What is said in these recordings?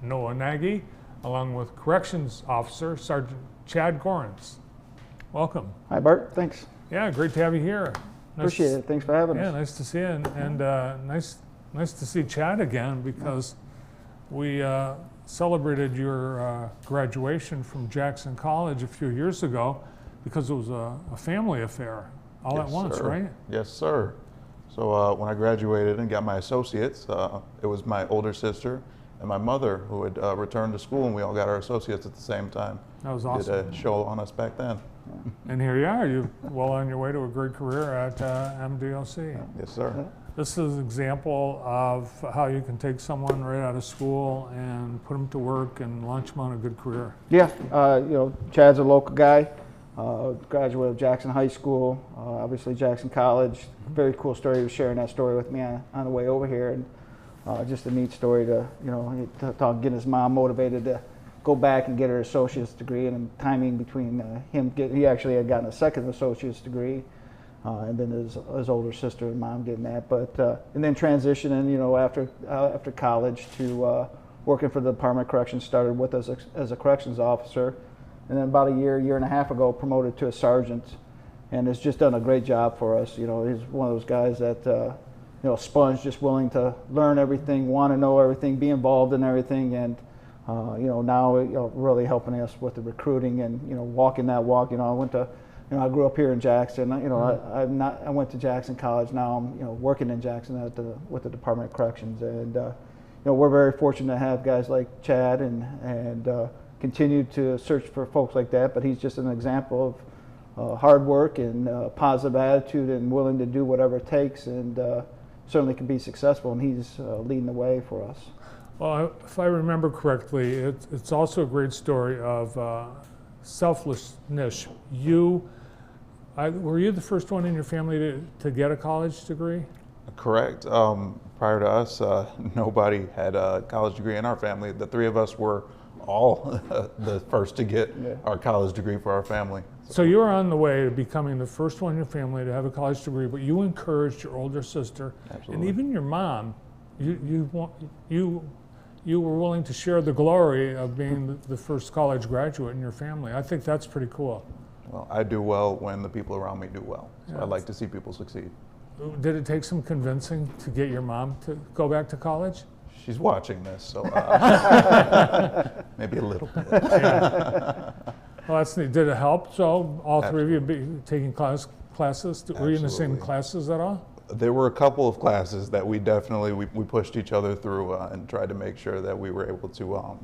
Noah Nagy, along with Corrections Officer Sergeant Chad Gorins. Welcome. Hi, Bart. Thanks. Yeah, great to have you here. Appreciate it. Thanks for having us. Yeah, nice to see you, and nice to see Chad again, because we celebrated your graduation from Jackson College a few years ago, because it was a family affair all at once, right? Yes, sir. So when I graduated and got my associates, it was my older sister and my mother who had returned to school, and we all got our associates at the same time. That was awesome. Did a show on us back then. And here you are, you're well on your way to a great career at MDOC. Yes, sir. This is an example of how you can take someone right out of school and put them to work and launch them on a good career. Yeah, Chad's a local guy, graduate of Jackson High School, obviously Jackson College. Very cool story. He was sharing that story with me on the way over here, and just a neat story to get his mom motivated to go back and get her associate's degree, and timing between he actually had gotten a second associate's degree, and then his older sister and mom getting that, and then transitioning, after college to working for the Department of Corrections. Started with us as a corrections officer, and then about a year and a half ago promoted to a sergeant, and has just done a great job for us. He's one of those guys that sponge, just willing to learn everything, want to know everything, be involved in everything, and now really helping us with the recruiting and walking that walk. I grew up here in Jackson. I went to Jackson College. Now I'm working in Jackson with the Department of Corrections, and we're very fortunate to have guys like Chad and continue to search for folks like that. But he's just an example of hard work and positive attitude and willing to do whatever it takes, and certainly can be successful. And he's leading the way for us. Well, if I remember correctly, it's also a great story of selflessness. Were you the first one in your family to get a college degree? Correct. Prior to us, nobody had a college degree in our family. The three of us were all the first to get our college degree for our family. So you were on the way to becoming the first one in your family to have a college degree, but you encouraged your older sister, and even your mom. You were willing to share the glory of being the first college graduate in your family. I think that's pretty cool. Well, I do well when the people around me do well. So I like to see people succeed. Did it take some convincing to get your mom to go back to college? She's watching this, so maybe a little bit. Yeah. Well, that's neat. Did it help? So all three of you be taking classes? Were you in the same classes at all? There were a couple of classes that we definitely we pushed each other through and tried to make sure that we were able to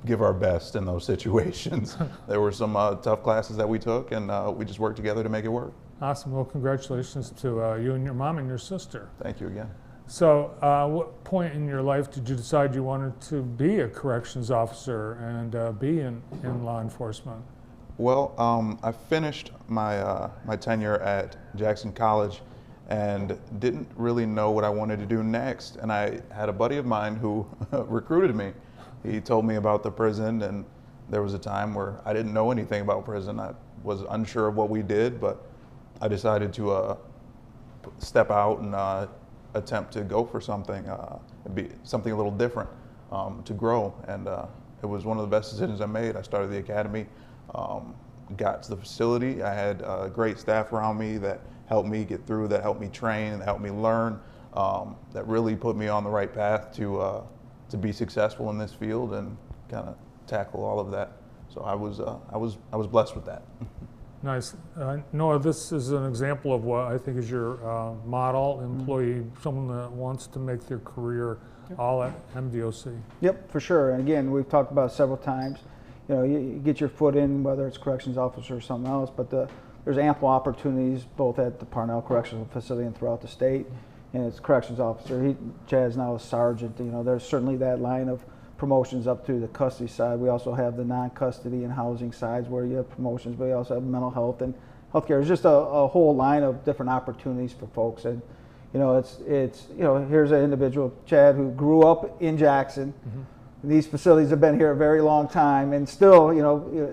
give our best in those situations. There were some tough classes that we took, and we just worked together to make it work. Awesome. Well, congratulations to you and your mom and your sister. Thank you again. So what point in your life did you decide you wanted to be a corrections officer and be in law enforcement? Well, I finished my my tenure at Jackson College and didn't really know what I wanted to do next. And I had a buddy of mine who recruited me. He told me about the prison, and there was a time where I didn't know anything about prison. I was unsure of what we did, but I decided to step out and attempt to go for something, be something a little different, to grow. And it was one of the best decisions I made. I started the academy, got to the facility. I had great staff around me that helped me get through, that helped me train, that helped me learn, that really put me on the right path to be successful in this field and kind of tackle all of that. So I was blessed with that. Nice. Noah, this is an example of what I think is your model employee, someone that wants to make their career all at MDOC. Yep, for sure. And again, we've talked about it several times. You get your foot in, whether it's corrections officer or something else, but there's ample opportunities both at the Parnell Correctional Facility and throughout the state. And as corrections officer, Chad's now a sergeant. There's certainly that line of promotions up to the custody side. We also have the non-custody and housing sides where you have promotions, but we also have mental health and healthcare. There's just a whole line of different opportunities for folks. And here's an individual, Chad, who grew up in Jackson. These facilities have been here a very long time, and still,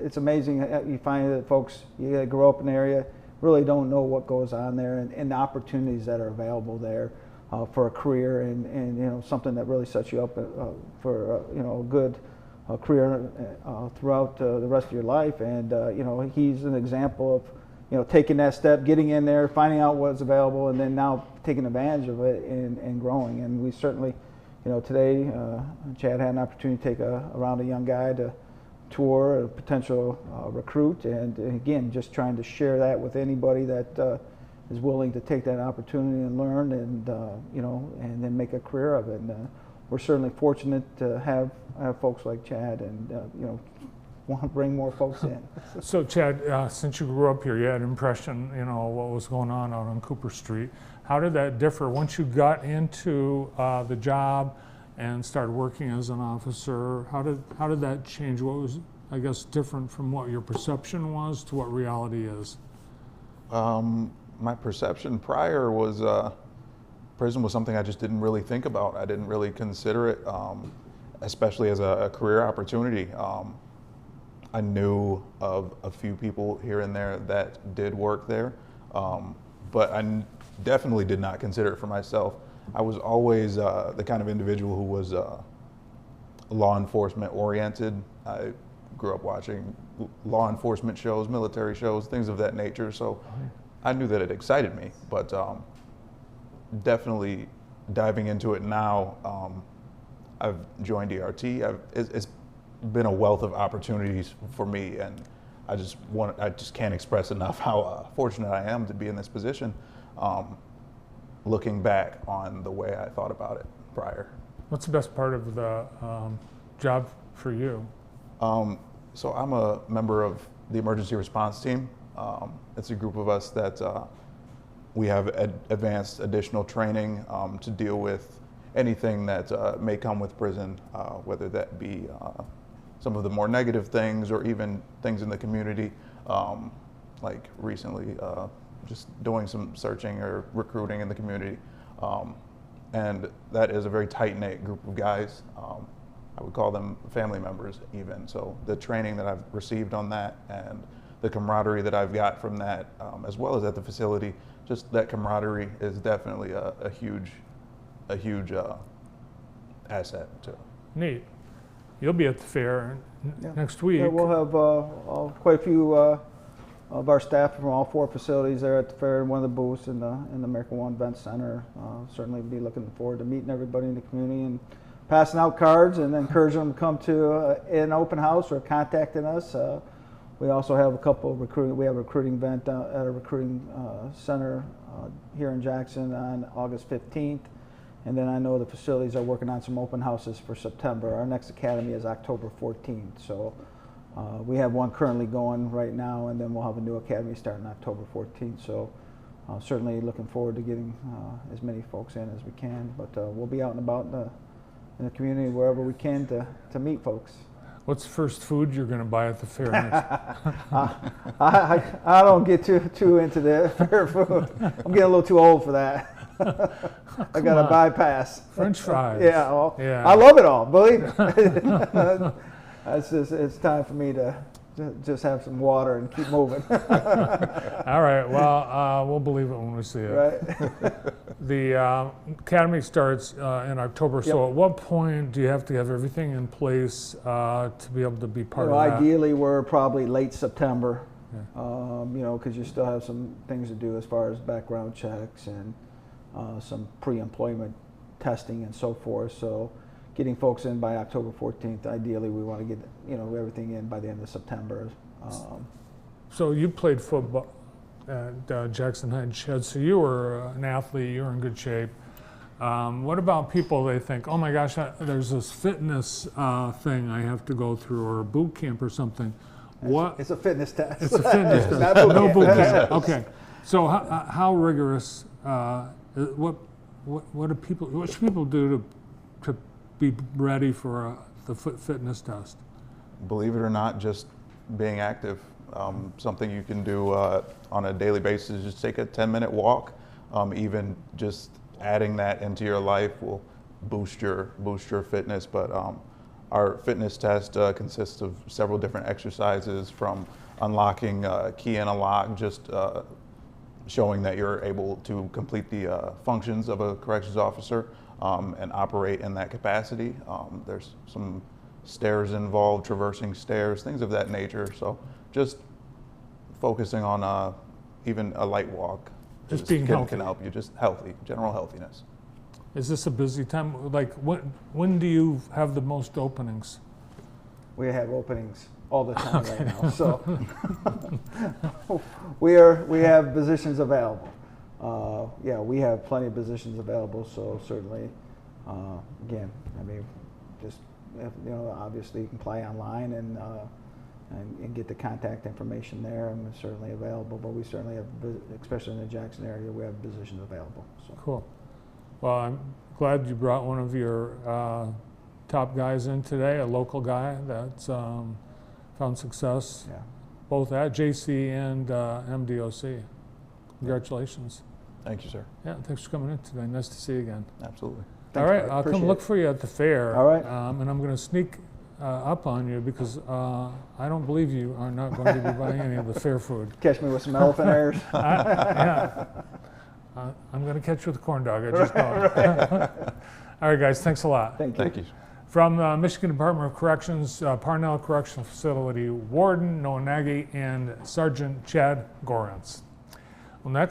it's amazing. You find that folks, you grow up in an area, really don't know what goes on there and the opportunities that are available there. for a career and you know, something that really sets you up for you know, a good career throughout the rest of your life. And you know, he's an example of, you know, taking that step, getting in there, finding out what's available, and then now taking advantage of it and growing. And we certainly, you know, today Chad had an opportunity to take around a young guy to tour a potential recruit, and again, just trying to share that with anybody that is willing to take that opportunity and learn, and you know, and then make a career of it. And we're certainly fortunate to have folks like Chad, and you know, want to bring more folks in. So Chad, since you grew up here, you had an impression, you know, what was going on out on Cooper Street. How did that differ once you got into the job and started working as an officer? How did that change? What was, I guess, different from what your perception was to what reality is? My perception prior was prison was something I just didn't really think about. I didn't really consider it, especially as a career opportunity. I knew of a few people here and there that did work there, but I definitely did not consider it for myself. I was always the kind of individual who was law enforcement oriented. I grew up watching law enforcement shows, military shows, things of that nature, so I knew that it excited me, but definitely diving into it now, I've joined ERT. It's been a wealth of opportunities for me, and I just can't express enough how fortunate I am to be in this position. Looking back on the way I thought about it prior. What's the best part of the job for you? So I'm a member of the emergency response team. It's a group of us that we have advanced additional training to deal with anything that may come with prison, whether that be some of the more negative things or even things in the community, like recently just doing some searching or recruiting in the community. And that is a very tight-knit group of guys. I would call them family members even. So the training that I've received on that and the camaraderie that I've got from that, as well as at the facility, just that camaraderie is definitely a huge asset to. Neat. You'll be at the fair next week. Yeah, we'll have quite a few of our staff from all 4 facilities there at the fair, in one of the booths in the American One Event Center. Certainly be looking forward to meeting everybody in the community and passing out cards and encouraging them to come to an open house or contacting us. We also have a couple of we have a recruiting event at a recruiting center here in Jackson on August 15th. And then I know the facilities are working on some open houses for September. Our next academy is October 14th. So we have one currently going right now, and then we'll have a new academy starting October 14th. So certainly looking forward to getting as many folks in as we can. But we'll be out and about in the community wherever we can to meet folks. What's the first food you're going to buy at the fair next? I don't get too into the fair food. I'm getting a little too old for that. I got a bypass. French fries. Yeah, well, yeah. I love it all, believe me. It's time for me to just have some water and keep moving. All right, well, we'll believe it when we see it. Right. The academy starts in October, so at what point do you have to have everything in place to be able to be part of that? Ideally, we're probably late September, Yeah. you know, because you still have some things to do as far as background checks and some pre-employment testing and so forth. So getting folks in by October 14th, ideally we want to get, you know, everything in by the end of September. So you played football at Jackson Heights, so you were an athlete, you were in good shape. What about people, they think, oh my gosh, there's this fitness thing I have to go through, or a boot camp or something. What? It's a fitness test. It's a fitness test. Not boot No camp. boot camp. Okay. So how rigorous, what should people do to be ready for the fitness test? Believe it or not, just being active. Something you can do on a daily basis, just take a 10-minute walk. Even just adding that into your life will boost your fitness. But our fitness test consists of several different exercises, from unlocking key in a lock, just showing that you're able to complete the functions of a corrections officer and operate in that capacity. There's some stairs involved, traversing stairs, things of that nature. So just focusing on even a light walk Just being healthy. can help you, just healthy, general healthiness. Is this a busy time? Like, when do you have the most openings? We have openings all the time right now, so we have positions available. Yeah, we have plenty of positions available, so certainly, again, I mean, just, you know, obviously you can apply online and get the contact information there, and it's certainly available, but we certainly have, especially in the Jackson area, we have positions available. So. Cool. Well, I'm glad you brought one of your top guys in today, a local guy that's found success Yeah. both at JC and MDOC. Congratulations. Thank you, sir. Yeah, thanks for coming in today. Nice to see you again. Absolutely. Thanks, All right, Bud. I'll come Appreciate look it. for you at the fair. All right. And I'm going to sneak up on you because I don't believe you are not going to be buying any of the fair food. Catch me with some elephant ears. Yeah. I'm going to catch you with a corn dog. I just know it. All right, guys, thanks a lot. Thank you. Thank you. From Michigan Department of Corrections, Parnell Correctional Facility, Warden Nagy and Sergeant Chad Gorins. Well, next.